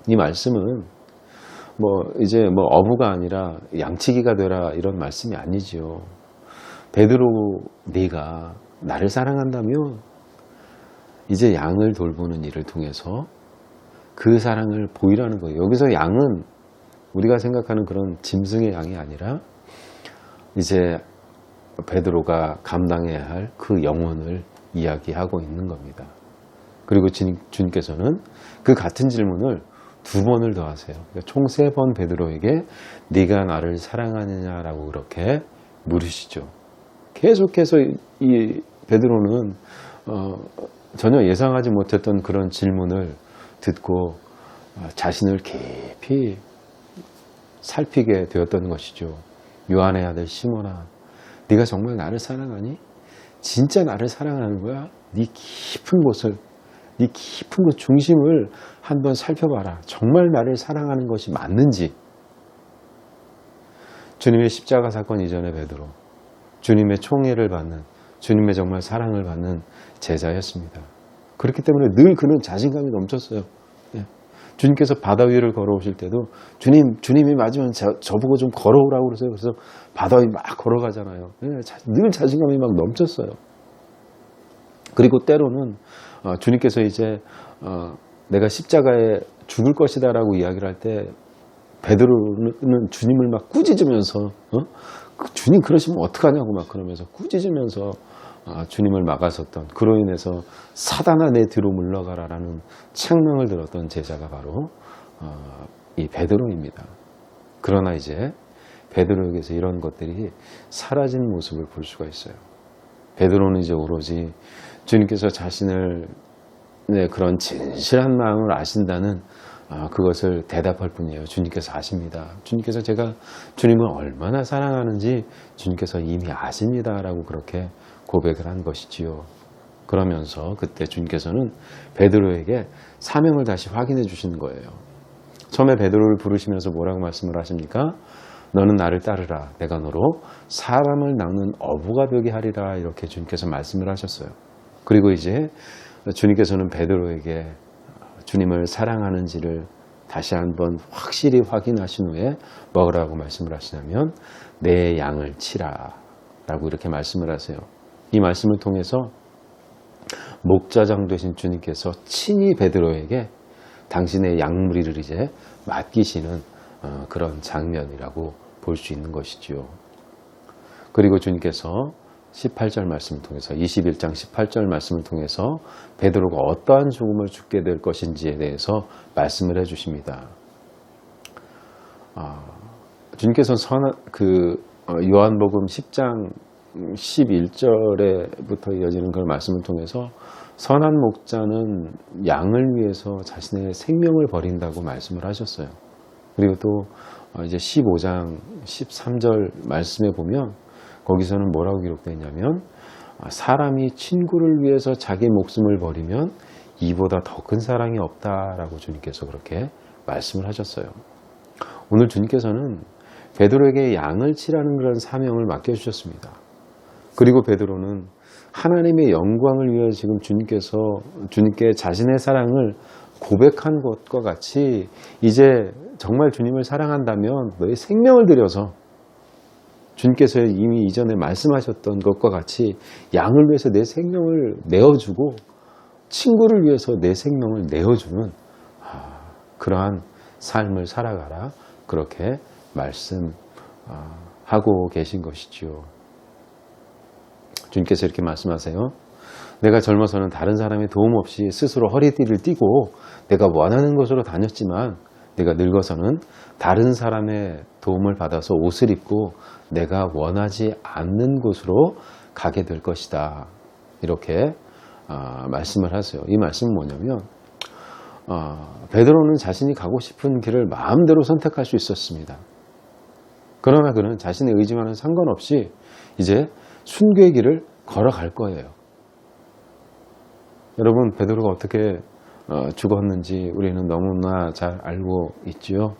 이 말씀은 이제 어부가 아니라 양치기가 되라 이런 말씀이 아니지요. 베드로, 네가 나를 사랑한다면 이제 양을 돌보는 일을 통해서 그 사랑을 보이라는 거예요. 여기서 양은 우리가 생각하는 그런 짐승의 양이 아니라 이제 베드로가 감당해야 할 그 영혼을 이야기하고 있는 겁니다. 그리고 주님께서는 그 같은 질문을 2번을 더 하세요. 그러니까 총 3번 베드로에게 네가 나를 사랑하느냐라고 그렇게 물으시죠. 계속해서 이 베드로는 전혀 예상하지 못했던 그런 질문을 듣고 자신을 깊이 살피게 되었던 것이죠. 요한의 아들 시몬아, 네가 정말 나를 사랑하니? 진짜 나를 사랑하는 거야? 네 깊은 곳을, 네 깊은 그 중심을 한번 살펴봐라. 정말 나를 사랑하는 것이 맞는지. 주님의 십자가 사건 이전에 베드로, 주님의 총애를 받는, 주님의 정말 사랑을 받는 제자였습니다. 그렇기 때문에 늘 그는 자신감이 넘쳤어요. 주님께서 바다 위를 걸어오실 때도 주님이 맞으면 저보고 좀 걸어오라고 그러세요. 그래서 바다 위 막 걸어가잖아요. 늘 자신감이 막 넘쳤어요. 그리고 때로는 주님께서 이제 내가 십자가에 죽을 것이다라고 이야기를 할 때 베드로는 주님을 막 꾸짖으면서 주님 그러시면 어떡하냐고 막 그러면서 꾸짖으면서 주님을 막았었던, 그로 인해서 사단아 내 뒤로 물러가라라는 책망을 들었던 제자가 바로 이 베드로입니다. 그러나 이제 베드로에게서 이런 것들이 사라진 모습을 볼 수가 있어요. 베드로는 이제 오로지 주님께서 자신을 그런 진실한 마음을 아신다는 그것을 대답할 뿐이에요. 주님께서 아십니다. 주님께서 제가 주님을 얼마나 사랑하는지 주님께서 이미 아십니다. 라고 그렇게 고백을 한 것이지요. 그러면서 그때 주님께서는 베드로에게 사명을 다시 확인해 주시는 거예요. 처음에 베드로를 부르시면서 뭐라고 말씀을 하십니까? 너는 나를 따르라. 내가 너로 사람을 낚는 어부가 되게 하리라. 이렇게 주님께서 말씀을 하셨어요. 그리고 이제 주님께서는 베드로에게 주님을 사랑하는지를 다시 한번 확실히 확인하신 후에 뭐라고 말씀을 하시냐면 내 양을 치라 라고 이렇게 말씀을 하세요. 이 말씀을 통해서 목자장 되신 주님께서 친히 베드로에게 당신의 양무리를 이제 맡기시는 그런 장면이라고 볼 수 있는 것이지요. 그리고 주님께서 18절 말씀을 통해서 21장 18절 말씀을 통해서 베드로가 어떠한 죽음을 죽게 될 것인지에 대해서 말씀을 해주십니다. 주님께서는 요한복음 10장 11절에부터 이어지는 그런 말씀을 통해서 선한 목자는 양을 위해서 자신의 생명을 버린다고 말씀을 하셨어요. 그리고 또 이제 15장 13절 말씀에 보면 거기서는 뭐라고 기록되어 있냐면 사람이 친구를 위해서 자기 목숨을 버리면 이보다 더 큰 사랑이 없다라고 주님께서 그렇게 말씀을 하셨어요. 오늘 주님께서는 베드로에게 양을 치라는 그런 사명을 맡겨주셨습니다. 그리고 베드로는 하나님의 영광을 위해 지금 주님께 자신의 사랑을 고백한 것과 같이 이제 정말 주님을 사랑한다면 너의 생명을 들여서 주님께서 이미 이전에 말씀하셨던 것과 같이 양을 위해서 내 생명을 내어주고 친구를 위해서 내 생명을 내어주는 그러한 삶을 살아가라 그렇게 말씀하고 계신 것이지요. 주님께서 이렇게 말씀하세요. 내가 젊어서는 다른 사람의 도움 없이 스스로 허리띠를 띠고 내가 원하는 곳으로 다녔지만 내가 늙어서는 다른 사람의 도움을 받아서 옷을 입고 내가 원하지 않는 곳으로 가게 될 것이다. 이렇게 말씀을 하세요. 이 말씀은 뭐냐면 베드로는 자신이 가고 싶은 길을 마음대로 선택할 수 있었습니다. 그러나 그는 자신의 의지와는 상관없이 이제 순교의 길을 걸어갈 거예요. 여러분, 베드로가 어떻게 죽었는지 우리는 너무나 잘 알고 있지요.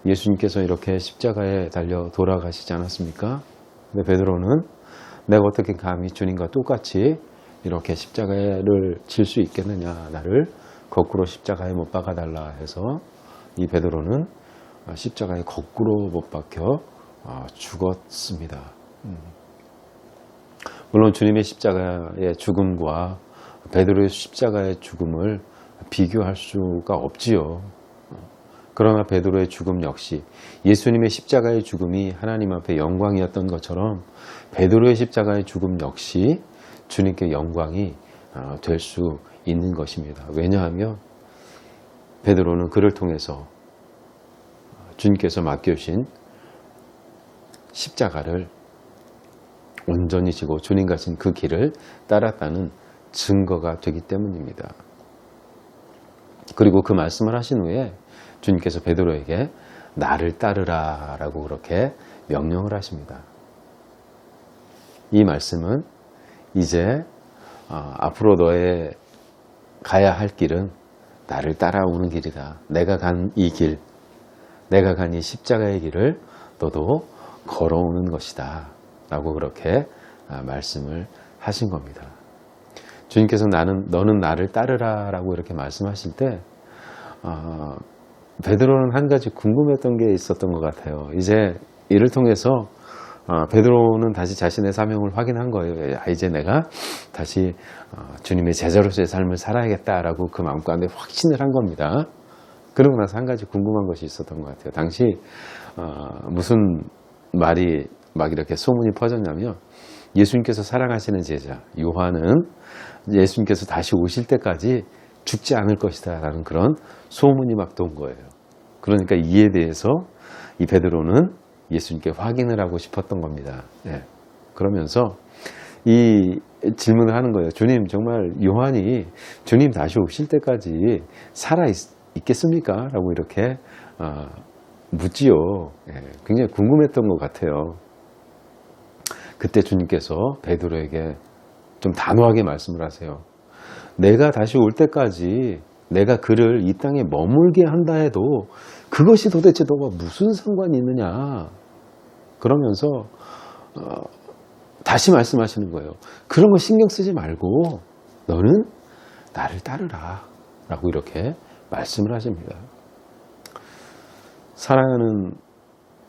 예수님께서 이렇게 십자가에 달려 돌아가시지 않았습니까? 근데 베드로는 내가 어떻게 감히 주님과 똑같이 이렇게 십자가를 질 수 있겠느냐, 나를 거꾸로 십자가에 못 박아달라 해서 이 베드로는 십자가에 거꾸로 못 박혀 죽었습니다. 물론 주님의 십자가의 죽음과 베드로의 십자가의 죽음을 비교할 수가 없지요. 그러나 베드로의 죽음 역시 예수님의 십자가의 죽음이 하나님 앞에 영광이었던 것처럼 베드로의 십자가의 죽음 역시 주님께 영광이 될 수 있는 것입니다. 왜냐하면 베드로는 그를 통해서 주님께서 맡겨주신 십자가를 온전히 지고 주님 가신 그 길을 따랐다는 증거가 되기 때문입니다. 그리고 그 말씀을 하신 후에 주님께서 베드로에게 나를 따르라 라고 그렇게 명령을 하십니다. 이 말씀은 이제 앞으로 너의 가야 할 길은 나를 따라오는 길이다. 내가 간 이 길, 내가 간 이 십자가의 길을 너도 걸어오는 것이다 라고 그렇게 말씀을 하신 겁니다. 주님께서 너는 나를 따르라 라고 이렇게 말씀하실 때 베드로는 한 가지 궁금했던 게 있었던 것 같아요. 이제 이를 통해서 베드로는 다시 자신의 사명을 확인한 거예요. 이제 내가 다시 주님의 제자로서의 삶을 살아야겠다라고 그 마음가운데 확신을 한 겁니다. 그러고 나서 한 가지 궁금한 것이 있었던 것 같아요. 당시 무슨 말이 막 이렇게 소문이 퍼졌냐면 예수님께서 사랑하시는 제자 요한은 예수님께서 다시 오실 때까지 죽지 않을 것이다 라는 그런 소문이 막 돈 거예요. 그러니까 이에 대해서 이 베드로는 예수님께 확인을 하고 싶었던 겁니다. 예. 그러면서 이 질문을 하는 거예요. 주님, 정말 요한이 주님 다시 오실 때까지 살아 있겠습니까? 라고 이렇게 묻지요. 굉장히 궁금했던 것 같아요. 그때 주님께서 베드로에게 좀 단호하게 말씀을 하세요. 내가 다시 올 때까지 내가 그를 이 땅에 머물게 한다 해도 그것이 도대체 너가 무슨 상관이 있느냐. 그러면서 다시 말씀하시는 거예요. 그런 거 신경 쓰지 말고 너는 나를 따르라 라고 이렇게 말씀을 하십니다. 사랑하는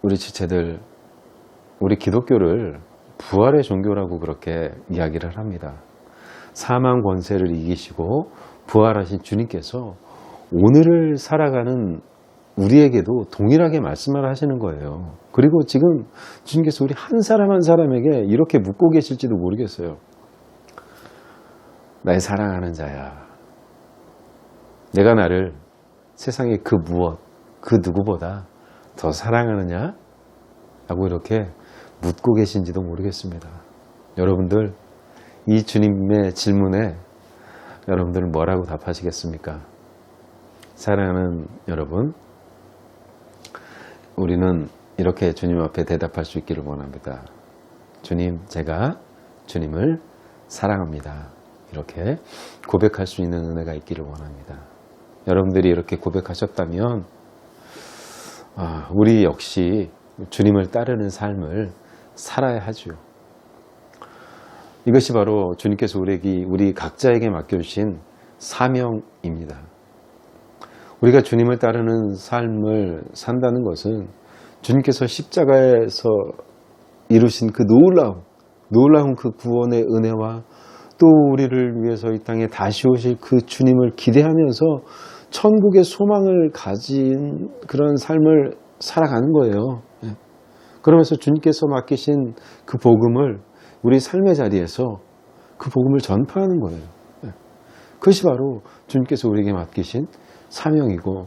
우리 지체들, 우리 기독교를 부활의 종교라고 그렇게 이야기를 합니다. 사망 권세를 이기시고 부활하신 주님께서 오늘을 살아가는 우리에게도 동일하게 말씀을 하시는 거예요. 그리고 지금 주님께서 우리 한 사람 한 사람에게 이렇게 묻고 계실지도 모르겠어요. 나의 사랑하는 자야, 내가 나를 세상의 그 무엇, 그 누구보다 더 사랑하느냐? 라고 이렇게 묻고 계신지도 모르겠습니다. 여러분들, 이 주님의 질문에 여러분들은 뭐라고 답하시겠습니까? 사랑하는 여러분, 우리는 이렇게 주님 앞에 대답할 수 있기를 원합니다. 주님, 제가 주님을 사랑합니다. 이렇게 고백할 수 있는 은혜가 있기를 원합니다. 여러분들이 이렇게 고백하셨다면 우리 역시 주님을 따르는 삶을 살아야 하죠. 이것이 바로 주님께서 우리 각자에게 맡겨주신 사명입니다. 우리가 주님을 따르는 삶을 산다는 것은 주님께서 십자가에서 이루신 그 놀라운 그 구원의 은혜와 또 우리를 위해서 이 땅에 다시 오실 그 주님을 기대하면서 천국의 소망을 가진 그런 삶을 살아가는 거예요. 그러면서 주님께서 맡기신 그 복음을 우리 삶의 자리에서 그 복음을 전파하는 거예요. 그것이 바로 주님께서 우리에게 맡기신 사명이고,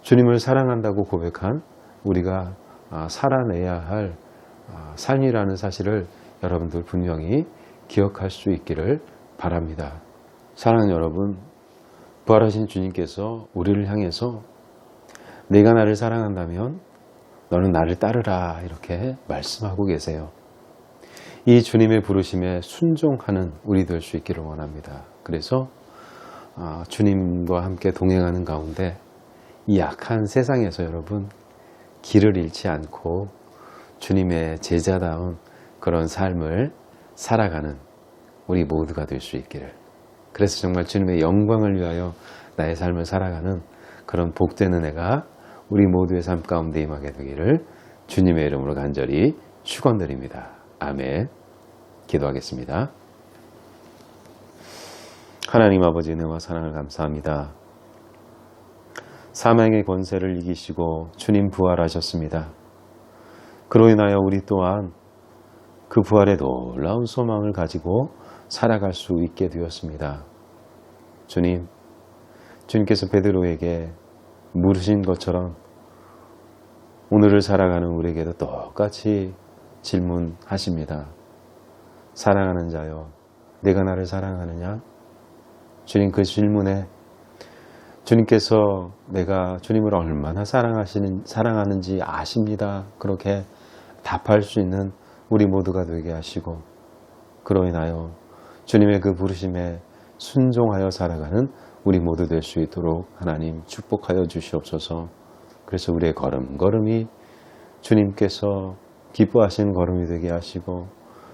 주님을 사랑한다고 고백한 우리가 살아내야 할 삶이라는 사실을 여러분들 분명히 기억할 수 있기를 바랍니다. 사랑하는 여러분, 부활하신 주님께서 우리를 향해서 내가 나를 사랑한다면 너는 나를 따르라 이렇게 말씀하고 계세요. 이 주님의 부르심에 순종하는 우리 될 수 있기를 원합니다. 그래서 주님과 함께 동행하는 가운데 이 악한 세상에서 여러분 길을 잃지 않고 주님의 제자다운 그런 삶을 살아가는 우리 모두가 될 수 있기를, 그래서 정말 주님의 영광을 위하여 나의 삶을 살아가는 그런 복된 은혜가 우리 모두의 삶 가운데 임하게 되기를 주님의 이름으로 간절히 축원드립니다. 아멘. 기도하겠습니다. 하나님 아버지, 은혜와 사랑을 감사합니다. 사망의 권세를 이기시고 주님 부활하셨습니다. 그로 인하여 우리 또한 그 부활의 놀라운 소망을 가지고 살아갈 수 있게 되었습니다. 주님께서 베드로에게 물으신 것처럼 오늘을 살아가는 우리에게도 똑같이 질문하십니다. 사랑하는 자여, 내가 나를 사랑하느냐? 주님, 그 질문에 주님께서 내가 주님을 얼마나 사랑하는지 아십니다. 그렇게 답할 수 있는 우리 모두가 되게 하시고, 그로 인하여 주님의 그 부르심에 순종하여 살아가는 우리 모두 될 수 있도록 하나님 축복하여 주시옵소서. 그래서 우리의 걸음걸음이 주님께서 기뻐하시는 걸음이 되게 하시고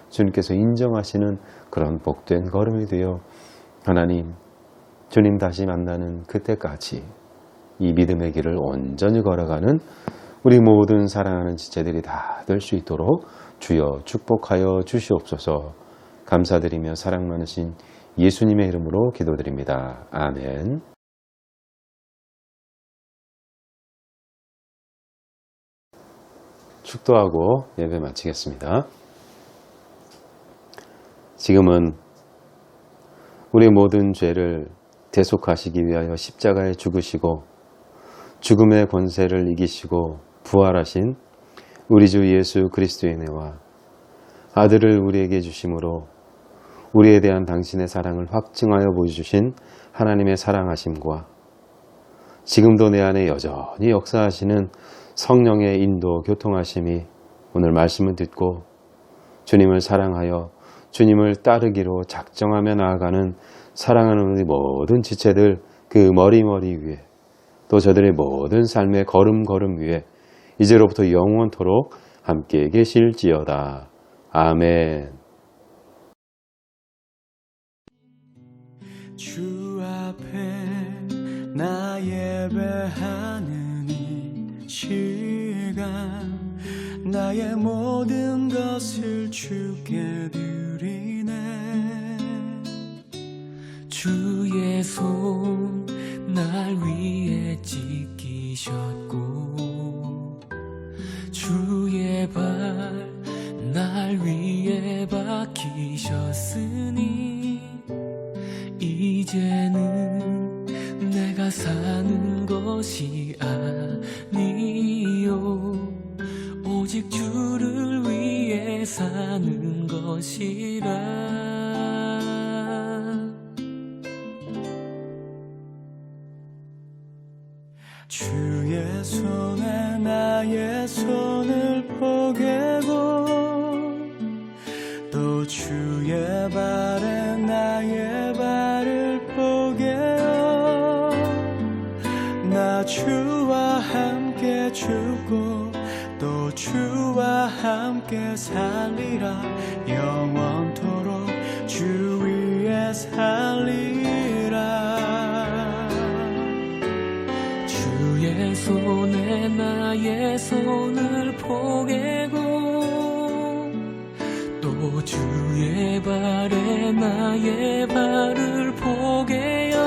주님께서 인정하시는 그런 복된 걸음이 되어 하나님, 주님 다시 만나는 그때까지 이 믿음의 길을 온전히 걸어가는 우리 모든 사랑하는 지체들이 다 될 수 있도록 주여 축복하여 주시옵소서. 감사드리며 사랑 많으신 예수님의 이름으로 기도드립니다. 아멘. 축도하고 예배 마치겠습니다. 지금은 우리 모든 죄를 대속하시기 위하여 십자가에 죽으시고 죽음의 권세를 이기시고 부활하신 우리 주 예수 그리스도의 은혜와 아들을 우리에게 주심으로 우리에 대한 당신의 사랑을 확증하여 보여주신 하나님의 사랑하심과 지금도 내 안에 여전히 역사하시는 성령의 인도, 교통하심이 오늘 말씀을 듣고 주님을 사랑하여 주님을 따르기로 작정하며 나아가는 사랑하는 우리 모든 지체들 그 머리머리 위에 또 저들의 모든 삶의 걸음걸음 위에 이제로부터 영원토록 함께 계실지어다. 아멘. 주 앞에 나 예배하는 이 시간 나의 모든 것을 주께 드리네. 주의 손 날 위에 지키셨고 주의 발 날 위에 박히셨으니 이제는 내가 사는 것이 아니요 오직 주를 위해 사는 것이라. 주의 손에 나의 손을 포개고 또 주의 발에 나의 발을 포개어 나 주와 함께 죽고 또 주와 함께 살리라. 영원토록 주 위에 살리라. 주의 손에 나의 손을 포개고 또 주의 발에 나의 발을 포개어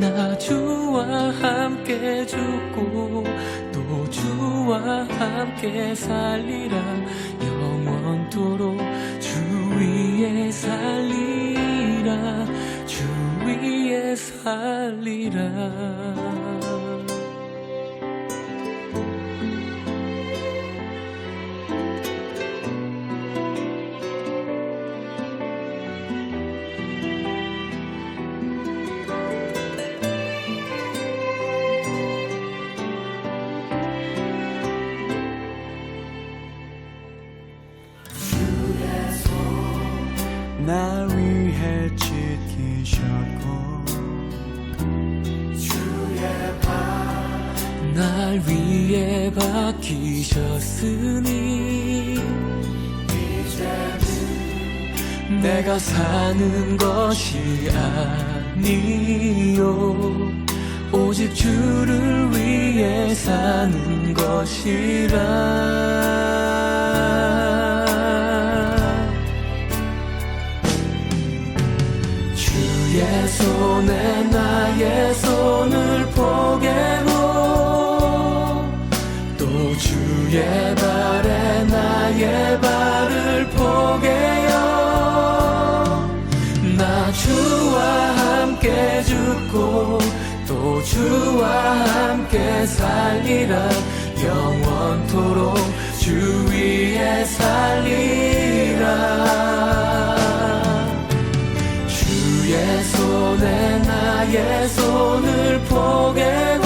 나 주와 함께 죽고 또 주와 함께 살리라. 영원토록 주 위에 살리라. 주 위에 살리라. 날 위해 지키셨고 주의 발 날 위해 박히셨으니 이제는 내가 사는 것이 아니요 오직 주를 위해 사는 것이라. 주의 손에 나의 손을 포개고 또 주의 발에 나의 발을 포개어 나 주와 함께 죽고 또 주와 함께 살리라. 영원토록 주 위에 살리라. 주의 손에 나의 손을 포개고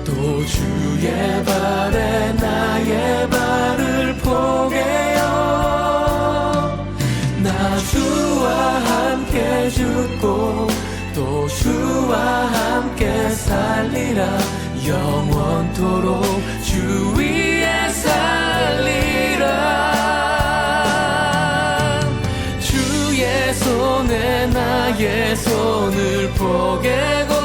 또 주의 발에 나의 발을 포개어 나 주와 함께 죽고 또 주와 함께 살리라. 영원토록 주 위에 살리라. 주의 손에 나의 손을 포개고